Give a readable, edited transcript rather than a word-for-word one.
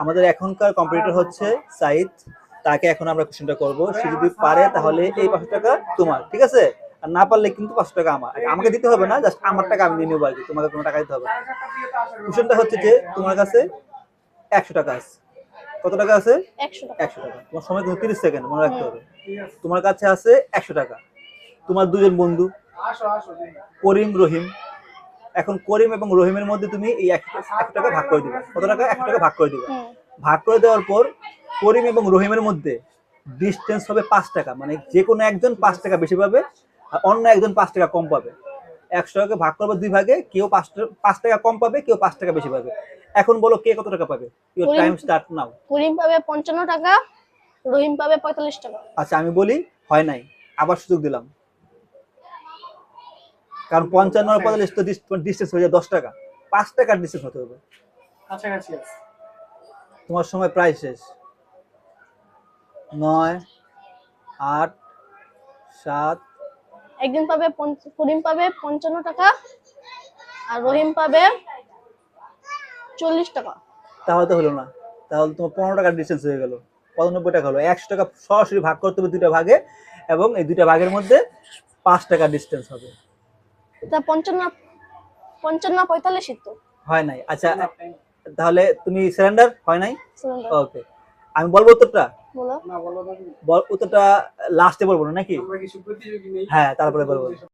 আমাদের এখনকার কম্পিটিটর হচ্ছে সাইদ। তাকে এখন আমরা কোশ্চেনটা করব। সে যদি পারে তাহলে এই 500 টাকা তোমার, ঠিক আছে? আর না পারলে কিন্তু 500 টাকা আমার। আমাকে দিতে হবে না, জাস্ট আমার টাকা আমি নিয়ে নেবো আর কি, তোমাকে কোনো টাকা দিতে হবে না। কোশ্চেনটা হচ্ছে যে তোমার কাছে 100 টাকা আছে। কত টাকা আছে? 100 টাকা। 100 টাকা। তোমার সময় কিন্তু 30 সেকেন্ড, মনে রাখতে হবে। তোমার কাছে আছে 100 টাকা। তোমার দুজন বন্ধু করিম রহিম। এখন করিম এবং রহিমের মধ্যে তুমি এই 100 টাকা ভাগ করে দিবে। কত টাকা? 100 টাকা ভাগ করে দিবে। ভাগ করে দেওয়ার পর করিম এবং রহিমের মধ্যে ডিসটেন্স হবে 5 টাকা, মানে যে কোনো একজন 5 টাকা বেশি পাবে আর অন্য একজন 5 টাকা কম পাবে। 100 টাকা ভাগ করবে দুই ভাগে, কেউ 5 টাকা কম পাবে, কেউ 5 টাকা বেশি পাবে। এখন বলো কে কত টাকা পাবে? Your time start now. Karim পাবে 55 টাকা, রহিম পাবে 45 টাকা। আচ্ছা আমি বলি হয় নাই, আবার সুযোগ দিলাম। কারণ 55 আর 45 তো ডিসটেন্স হয়ে যায় 10 টাকা, 5 টাকার ডিসটেন্স হতে হবে। কাছাকাছি আছে। তোমার সময় প্রায় শেষ। 9 8 7। একজন পাবে করিম পাবে 55 টাকা আর রহিম পাবে 40 টাকা। তাহলে তো হলো না, তাহলে তোমার 15 টাকার ডিসটেন্স হয়ে গেল। 95 টাকা হলো। 100 টাকা সরাসরি ভাগ করতে হবে দুইটা ভাগে, এবং এই দুইটা ভাগের মধ্যে 5 টাকা ডিসটেন্স হবে। তা 55 45 তো হয় নাই। আচ্ছা তাহলে তুমি সারেন্ডার? হয় নাই। সিলিন্ডার। ওকে, আমি বলবো উত্তরটা। বলো। না বলো না। উত্তরটা লাস্টে বলবো না নাকি? আমরা কিছু প্রতিযোগী নেই। হ্যাঁ তারপরে বলবো।